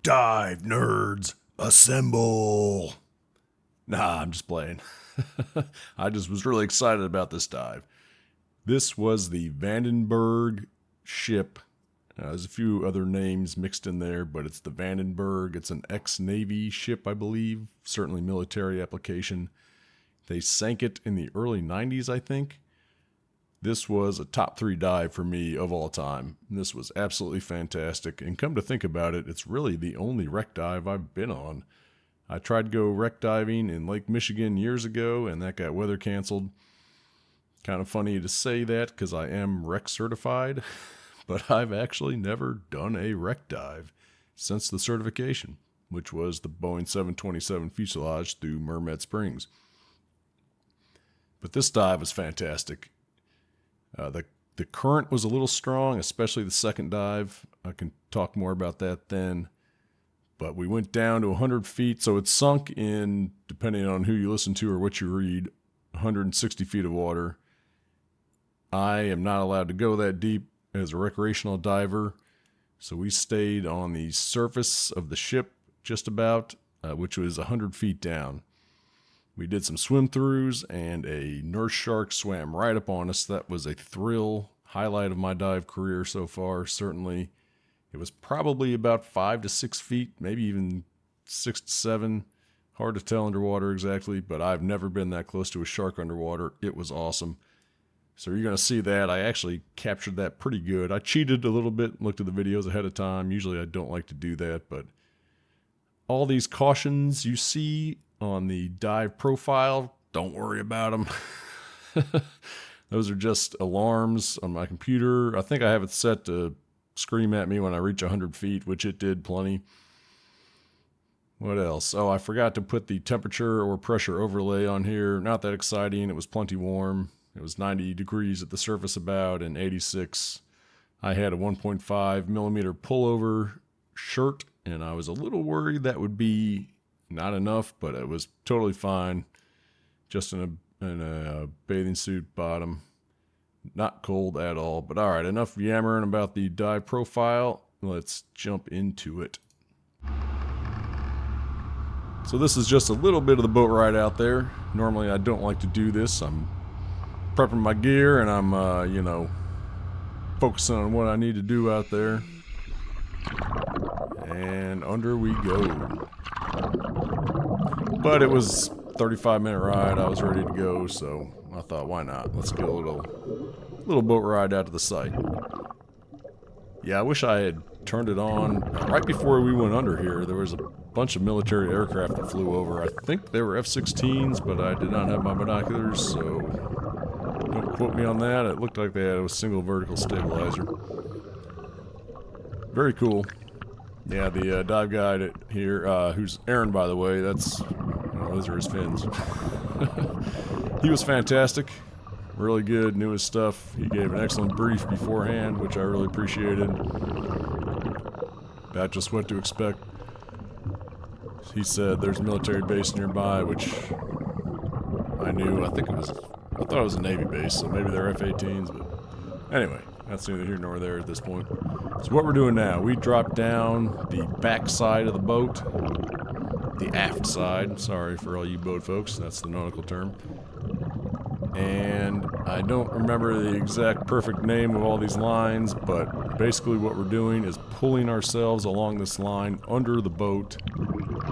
Dive nerds, assemble! Nah, I'm just playing. I just was really excited about this dive. This was the Vandenberg ship. There's a few other names mixed in there, but it's the Vandenberg. It's an ex-Navy ship, I believe. Certainly military application. They sank it in the early 90s, I think. This was a top 3 dive for me of all time. This was absolutely fantastic. And come to think about it, it's really the only wreck dive I've been on. I tried to go wreck diving in Lake Michigan years ago, and that got weather canceled. Kind of funny to say that because I am wreck certified, but I've actually never done a wreck dive since the certification, which was the Boeing 727 fuselage through Mermed Springs. But this dive was fantastic. The current was a little strong, especially the second dive. I can talk more about that then. But we went down to 100 feet, so it sunk in, depending on who you listen to or what you read, 160 feet of water. I am not allowed to go that deep as a recreational diver, so we stayed on the surface of the ship just about, which was 100 feet down. We did some swim throughs, and a nurse shark swam right up on us. That was a thrill, highlight of my dive career so far, certainly. It was probably about 5 to 6 feet, maybe even 6 to 7. Hard to tell underwater exactly, but I've never been that close to a shark underwater. It was awesome. So you're going to see that. I actually captured that pretty good. I cheated a little bit, looked at the videos ahead of time. Usually I don't like to do that, but all these cautions you see on the dive profile, don't worry about them. Those are just alarms on my computer. I think I have it set to scream at me when I reach 100 feet, which it did plenty. What else? Oh, I forgot to put the temperature or pressure overlay on here. Not that exciting. It was plenty warm. It was 90 degrees at the surface about, and 86. I had a 1.5 millimeter pullover shirt, and I was a little worried that would be not enough, but it was totally fine. Just in a bathing suit bottom. Not cold at all. But all right, enough yammering about the dive profile. Let's jump into it. So this is just a little bit of the boat ride out there. Normally I don't like to do this. I'm prepping my gear and I'm, focusing on what I need to do out there. And under we go. But it was a 35-minute ride. I was ready to go, so I thought, why not? Let's get a little boat ride out to the site. Yeah, I wish I had turned it on right before we went under here. There was a bunch of military aircraft that flew over. I think they were F-16s, but I did not have my binoculars, so don't quote me on that. It looked like they had a single vertical stabilizer. Very cool. Yeah, the dive guide here, who's Aaron, by the way, those are his fins. He was fantastic. Really good, knew his stuff. He gave an excellent brief beforehand, which I really appreciated. About just what to expect. He said there's a military base nearby, which I knew. I thought it was a Navy base, so maybe they're F-18s, but anyway, that's neither here nor there at this point. So what we're doing now, we drop down the back side of the boat, the aft side. Sorry for all you boat folks, that's the nautical term. And I don't remember the exact perfect name of all these lines, but basically what we're doing is pulling ourselves along this line under the boat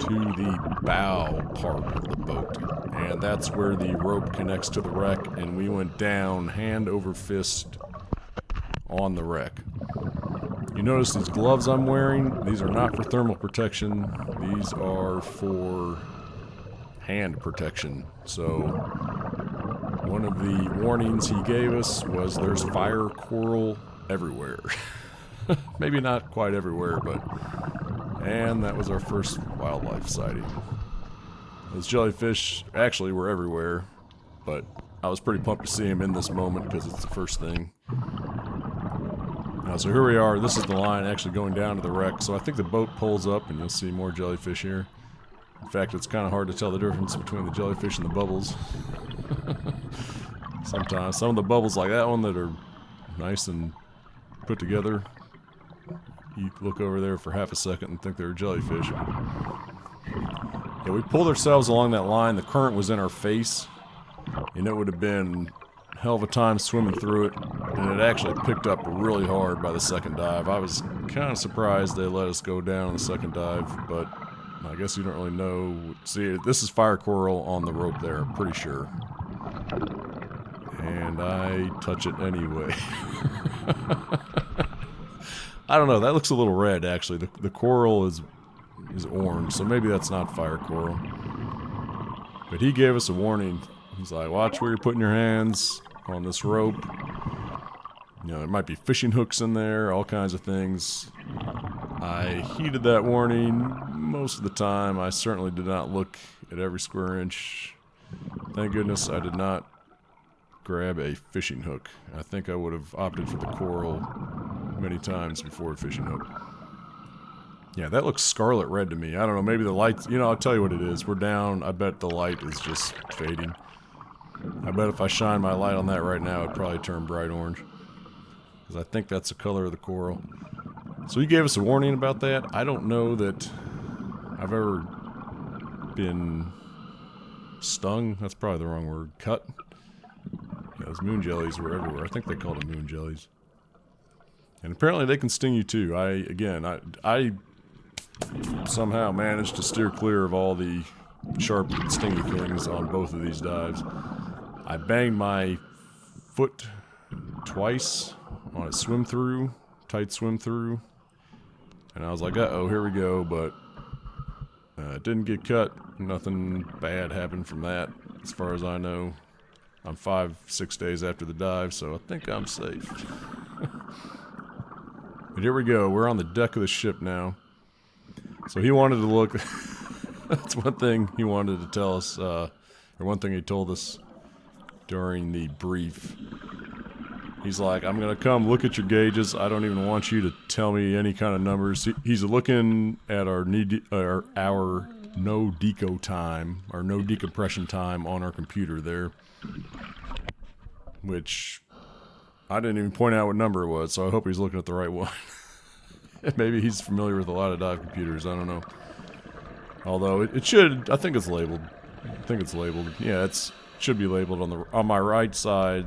to the bow part of the boat. And that's where the rope connects to the wreck, and we went down hand over fist on the wreck. You notice these gloves I'm wearing? These are not for thermal protection. These are for hand protection. So one of the warnings he gave us was there's fire coral everywhere. Maybe not quite everywhere, but... And that was our first wildlife sighting. Those jellyfish actually were everywhere, but I was pretty pumped to see them in this moment because it's the first thing. So here we are. This is the line actually going down to the wreck. So I think the boat pulls up and you'll see more jellyfish here. In fact, it's kind of hard to tell the difference between the jellyfish and the bubbles. Sometimes. Some of the bubbles like that one that are nice and put together, you look over there for half a second and think they're jellyfish. Yeah, we pulled ourselves along that line. The current was in our face, and it would have been a hell of a time swimming through it. And it actually picked up really hard by the second dive. I was kind of surprised they let us go down on the second dive, but I guess you don't really know. See, this is fire coral on the rope there, I'm pretty sure. And I touch it anyway. I don't know, that looks a little red actually. The coral is orange, so maybe that's not fire coral. But he gave us a warning. He's like, watch where you're putting your hands on this rope. You know, there might be fishing hooks in there, all kinds of things. I heeded that warning most of the time. I certainly did not look at every square inch. Thank goodness I did not grab a fishing hook. I think I would have opted for the coral many times before a fishing hook. Yeah, that looks scarlet red to me. I don't know, maybe the lights, you know, I'll tell you what it is. We're down. I bet the light is just fading. I bet if I shine my light on that right now, it'd probably turn bright orange. Because I think that's the color of the coral. So he gave us a warning about that. I don't know that I've ever been stung. That's probably the wrong word. Cut. Yeah, those moon jellies were everywhere. I think they called them moon jellies. And apparently they can sting you too. I somehow managed to steer clear of all the sharp, stingy things on both of these dives. I banged my foot twice on a swim through, tight swim through, and I was like, uh-oh, here we go, but it didn't get cut. Nothing bad happened from that, as far as I know. I'm 5-6 days after the dive, so I think I'm safe. But here we go, we're on the deck of the ship now. So he wanted to look, that's one thing he wanted to tell us, or one thing he told us during the brief. He's like, I'm going to come look at your gauges. I don't even want you to tell me any kind of numbers. He's looking at our no deco time, our no decompression time on our computer there. Which, I didn't even point out what number it was, so I hope he's looking at the right one. Maybe he's familiar with a lot of dive computers, I don't know. Although, it should, I think it's labeled. Yeah, it should be labeled on my right side.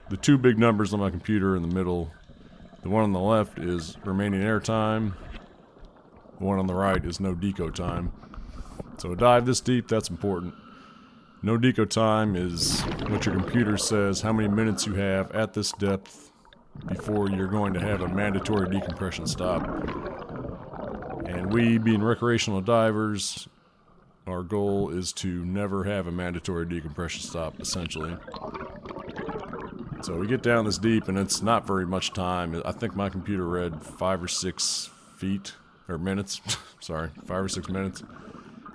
The two big numbers on my computer in the middle. The one on the left is remaining air time. The one on the right is no deco time. So a dive this deep, that's important. No deco time is what your computer says, how many minutes you have at this depth before you're going to have a mandatory decompression stop. And we, being recreational divers, our goal is to never have a mandatory decompression stop, essentially. So we get down this deep, and it's not very much time. I think my computer read 5 or 6 feet, or minutes, sorry, 5 or 6 minutes.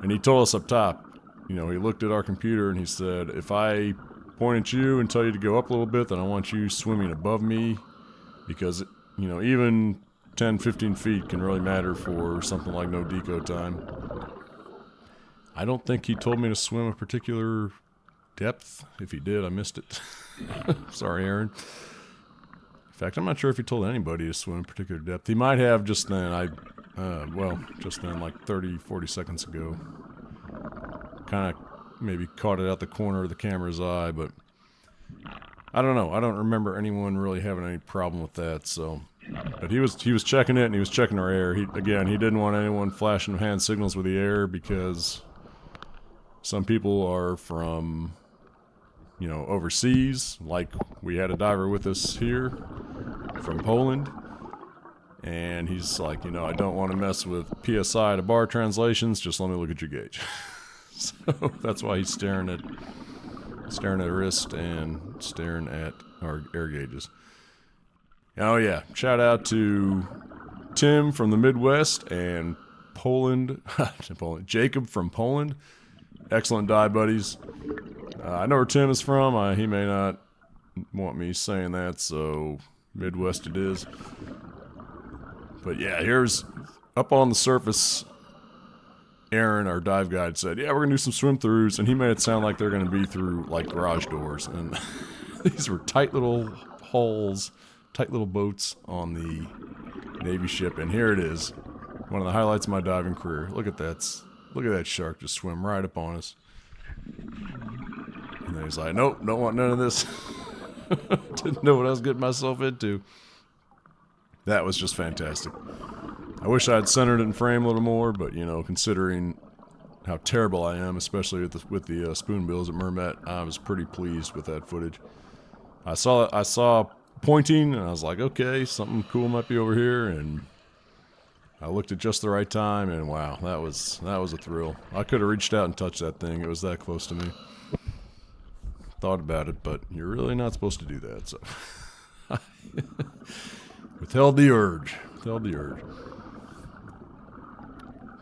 And he told us up top, you know, he looked at our computer and he said, if I point at you and tell you to go up a little bit, then I want you swimming above me, because, you know, even 10, 15 feet can really matter for something like no deco time. I don't think he told me to swim a particular depth. If he did, I missed it. Sorry, Aaron. In fact, I'm not sure if he told anybody to swim a particular depth. He might have just then. Just then, like 30, 40 seconds ago. Kind of maybe caught it out the corner of the camera's eye, but I don't know. I don't remember anyone really having any problem with that. So, but he was checking it, and he was checking our air. He didn't want anyone flashing hand signals with the air, because some people are from, you know, overseas. Like, we had a diver with us here from Poland, and he's like, you know, I don't want to mess with PSI to bar translations, just let me look at your gauge. So that's why he's staring at wrist and staring at our air gauges. Oh yeah, shout out to Tim from the Midwest and Jacob from Poland. Excellent dive buddies. I know where Tim is from. He may not want me saying that, so Midwest it is. But yeah, here's up on the surface. Aaron, our dive guide, said, yeah, we're going to do some swim throughs, and he made it sound like they're going to be through, like, garage doors. And these were tight little holes, tight little boats on the Navy ship, and here it is. One of the highlights of my diving career. Look at that. Look at that shark just swim right up on us. And then he's like, nope, don't want none of this. Didn't know what I was getting myself into. That was just fantastic. I wish I had centered it in frame a little more, but, you know, considering how terrible I am, especially with the spoonbills at Mermet, I was pretty pleased with that footage. I saw pointing, and I was like, okay, something cool might be over here, and I looked at just the right time, and wow, that was a thrill. I could have reached out and touched that thing. It was that close to me. Thought about it, but you're really not supposed to do that, so withheld the urge. But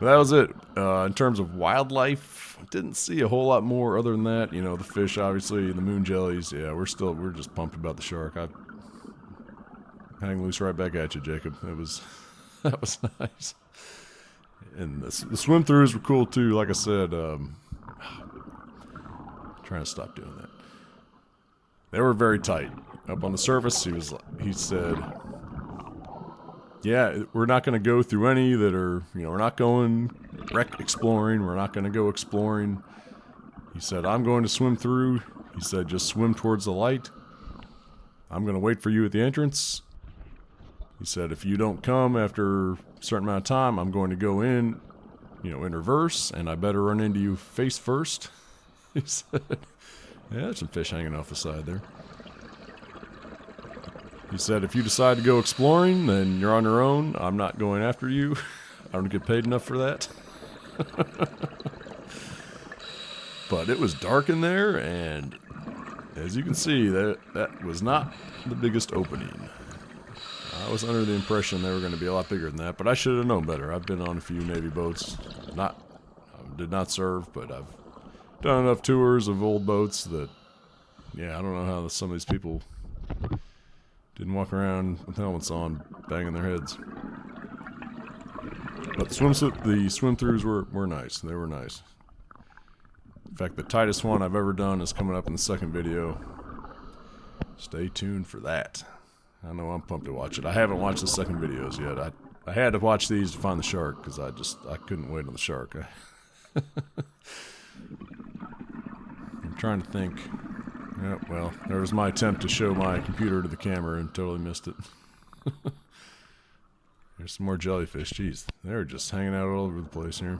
that was it. In terms of wildlife, didn't see a whole lot more other than that. You know, the fish, obviously, the moon jellies. Yeah, we're just pumped about the shark. I hang loose right back at you, Jacob. That was nice. And the swim throughs were cool too. Like I said, trying to stop doing that. They were very tight. Up on the surface, he said, yeah, we're not going to go through any that are, you know, we're not going wreck exploring. We're not going to go exploring. He said, I'm going to swim through. He said, just swim towards the light. I'm going to wait for you at the entrance. He said, if you don't come after a certain amount of time, I'm going to go in, you know, in reverse, and I better run into you face first. He said, yeah, there's some fish hanging off the side there. He said, if you decide to go exploring, then you're on your own. I'm not going after you. I don't get paid enough for that. But it was dark in there, and as you can see, that was not the biggest opening. I was under the impression they were going to be a lot bigger than that, but I should have known better. I've been on a few Navy boats. Did not serve, but I've done enough tours of old boats that, yeah, I don't know how some of these people didn't walk around with helmets on, banging their heads. But the swim throughs were nice. They were nice. In fact, the tightest one I've ever done is coming up in the second video. Stay tuned for that. I know I'm pumped to watch it. I haven't watched the second videos yet. I had to watch these to find the shark because I couldn't wait on the shark. I'm trying to think. Yeah, well, there was my attempt to show my computer to the camera and totally missed it. There's some more jellyfish. Jeez, they're just hanging out all over the place here.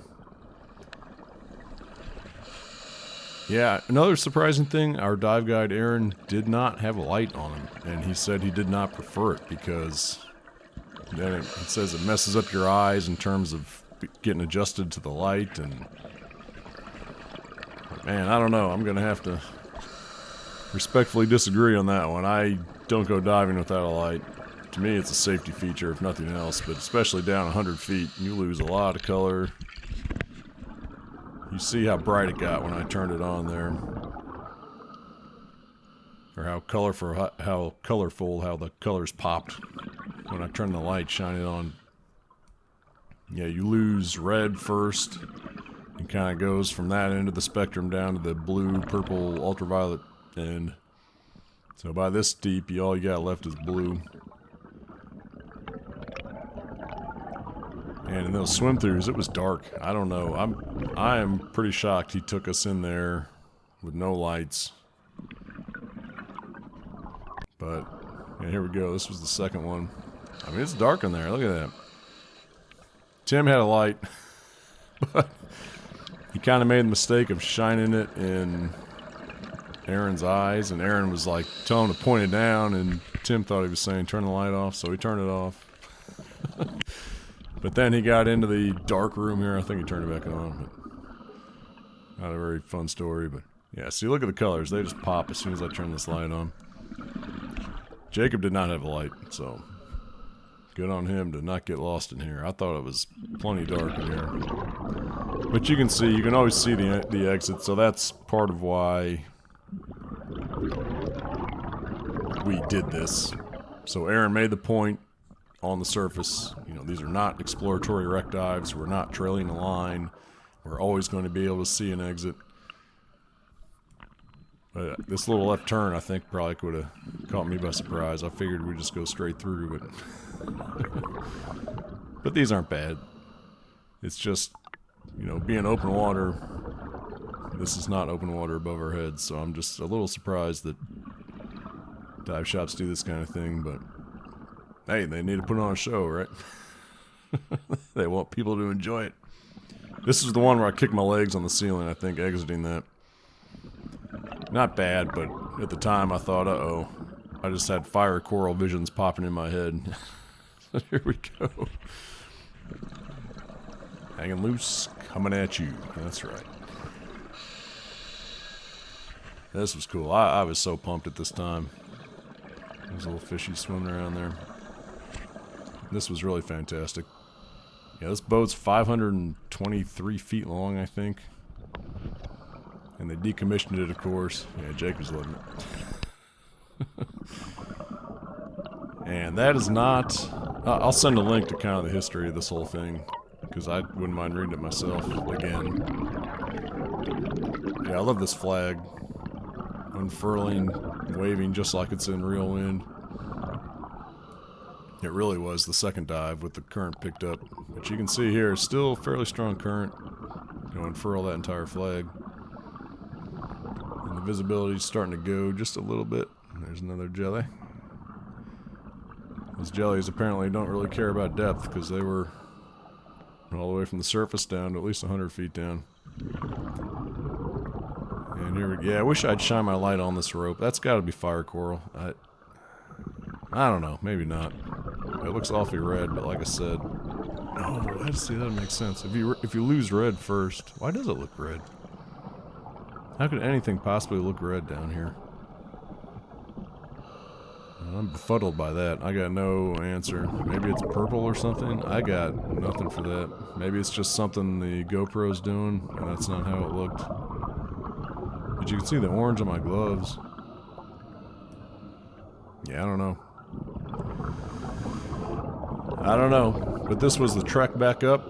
Yeah, another surprising thing, our dive guide Aaron did not have a light on him, and he said he did not prefer it because then it says it messes up your eyes in terms of getting adjusted to the light, and man, I don't know, I'm gonna have to respectfully disagree on that one. I don't go diving without a light. To me, it's a safety feature if nothing else, but especially down 100 feet, you lose a lot of color. You see how bright it got when I turned it on there. Or how colorful the colors popped when I turned the light, shine it on. Yeah, you lose red first. It kind of goes from that end of the spectrum down to the blue, purple, ultraviolet end. So by this deep, all you got left is blue. And in those swim throughs, it was dark. I don't know. I am pretty shocked he took us in there with no lights. But yeah, here we go. This was the second one. I mean, it's dark in there. Look at that. Tim had a light, but he kind of made the mistake of shining it in Aaron's eyes, and Aaron was like telling him to point it down, and Tim thought he was saying turn the light off, so he turned it off. But then he got into the dark room here. I think he turned it back on. But not a very fun story, but yeah, see, look at the colors. They just pop as soon as I turn this light on. Jacob did not have a light, so good on him to not get lost in here. I thought it was plenty dark in here. But you can see, you can always see the exit, so that's part of why we did this. So Aaron made the point on the surface, you know, these are not exploratory wreck dives. We're not trailing a line. We're always going to be able to see an exit. But this little left turn, I think, probably would have caught me by surprise. I figured we'd just go straight through, but these aren't bad. It's just, you know, being open water, this is not open water above our heads, so I'm just a little surprised that dive shops do this kind of thing, but hey, they need to put on a show, right? They want people to enjoy it. This is the one where I kicked my legs on the ceiling, I think, exiting that. Not bad, but at the time I thought, uh-oh. I just had fire coral visions popping in my head. So here we go. Hanging loose, coming at you. That's right. This was cool. I was so pumped at this time. There's a little fishy swimming around there. This was really fantastic. Yeah, this boat's 523 feet long, I think. And they decommissioned it, of course. Yeah, Jake was loving it. And that is not... I'll send a link to kind of the history of this whole thing, because I wouldn't mind reading it myself again. Yeah, I love this flag. Unfurling, waving just like it's in real wind. It really was the second dive with the current picked up. But you can see here, still fairly strong current. You know, unfurl that entire flag. And the visibility's starting to go just a little bit. There's another jelly. Those jellies apparently don't really care about depth because they were all the way from the surface down to at least 100 feet down. And here we, yeah, I wish I'd shine my light on this rope. That's got to be fire coral. I don't know, maybe not. It looks awfully red, but like I said, oh, let's see, that makes sense. If you lose red first, why does it look red? How could anything possibly look red down here? I'm befuddled by that. I got no answer. Maybe it's purple or something. I got nothing for that. Maybe it's just something the GoPro's doing, and that's not how it looked. But you can see the orange on my gloves. Yeah, I don't know. I don't know. But this was the trek back up.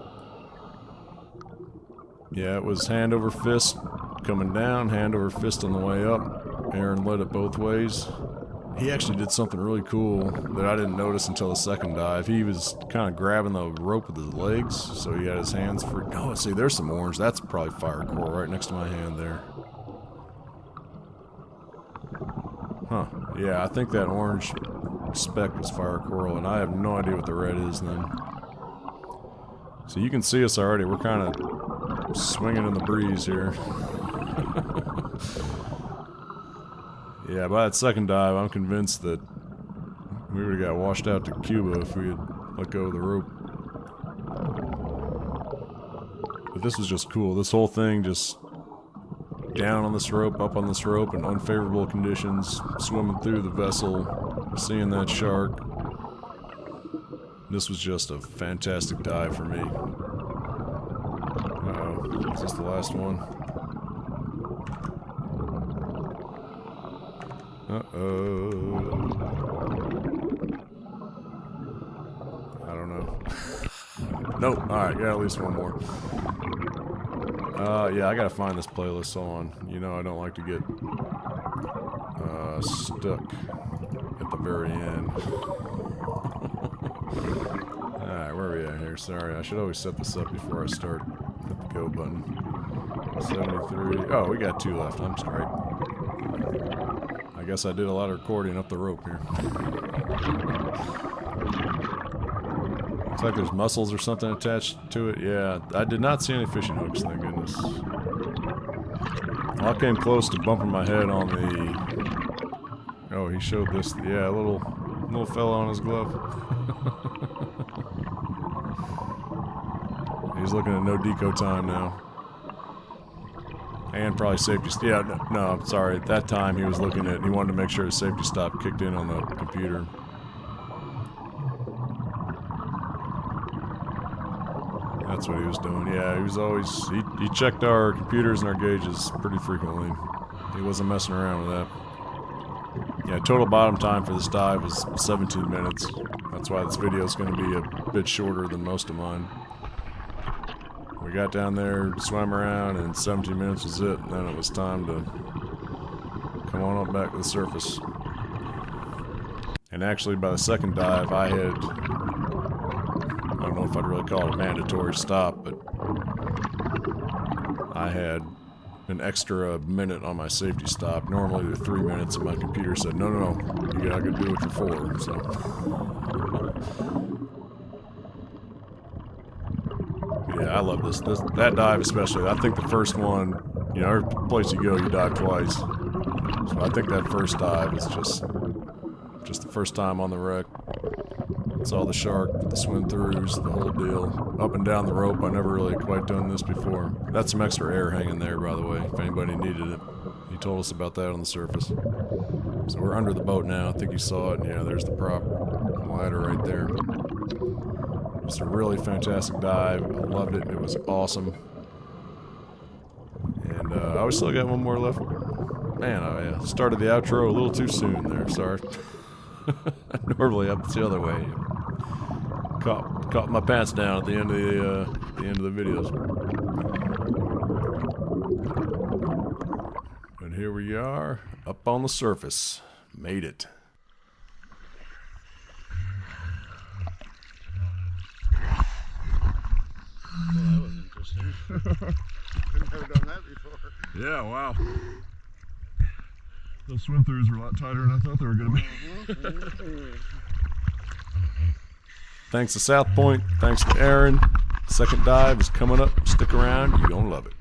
Yeah, it was hand over fist coming down, hand over fist on the way up. Aaron led it both ways. He actually did something really cool that I didn't notice until the second dive. He was kind of grabbing the rope with his legs, so he had his hands free. Oh, see, there's some orange. That's probably fire coral right next to my hand there. Huh. Yeah, I think that orange speck was fire coral, and I have no idea what the red is then. So you can see us already. We're kind of swinging in the breeze here. Yeah, by that second dive, I'm convinced that we would have got washed out to Cuba if we had let go of the rope. But this was just cool. This whole thing just down on this rope, up on this rope, in unfavorable conditions, swimming through the vessel, seeing that shark. This was just a fantastic dive for me. Uh-oh, is this the last one? Uh-oh. I don't know. Nope. Alright, got at least one more. Yeah, I gotta find this playlist on. You know I don't like to get stuck at the very end. Alright, where are we at here? Sorry, I should always set this up before I start. Hit the go button. 73. Oh, we got 2 left. I'm straight. I guess I did a lot of recording up the rope here. Looks like there's mussels or something attached to it. Yeah, I did not see any fishing hooks, thank goodness. I came close to bumping my head on the... Oh, he showed this. Yeah, a little fella on his glove. He's looking at no deco time now. And probably safety... Yeah, no, I'm sorry. At that time, he was looking at... He wanted to make sure his safety stop kicked in on the computer. That's what he was doing. Yeah, he was always... He checked our computers and our gauges pretty frequently. He wasn't messing around with that. Yeah, total bottom time for this dive was 17 minutes. That's why this video is going to be a bit shorter than most of mine. We got down there, swam around, and 17 minutes was it. And then it was time to on up back to the surface. And actually, by the second dive, I don't know if I'd really call it a mandatory stop, but I had an extra minute on my safety stop. Normally they're 3 minutes, and my computer said, no, you gotta do it for 4, so. Yeah, I love that dive especially. I think the first one, you know, every place you go, you dive twice. So I think that first dive is just the first time on the wreck. Saw the shark, the swim throughs, the whole deal. Up and down the rope, I never really quite done this before. That's some extra air hanging there, by the way, if anybody needed it. He told us about that on the surface. So we're under the boat now. I think you saw it. Yeah, there's the prop ladder right there. Just a really fantastic dive. I loved it. It was awesome. And I still got one more left. Man, I started the outro a little too soon there. Sorry. Normally up the other way. Caught my pants down at the end of the videos. And here we are, up on the surface. Made it. Well, that was interesting. I've never done that before. Yeah, wow. Those swim throughs were a lot tighter than I thought they were going to be. Thanks to South Point. Thanks to Aaron. Second dive is coming up. Stick around. You're going to love it.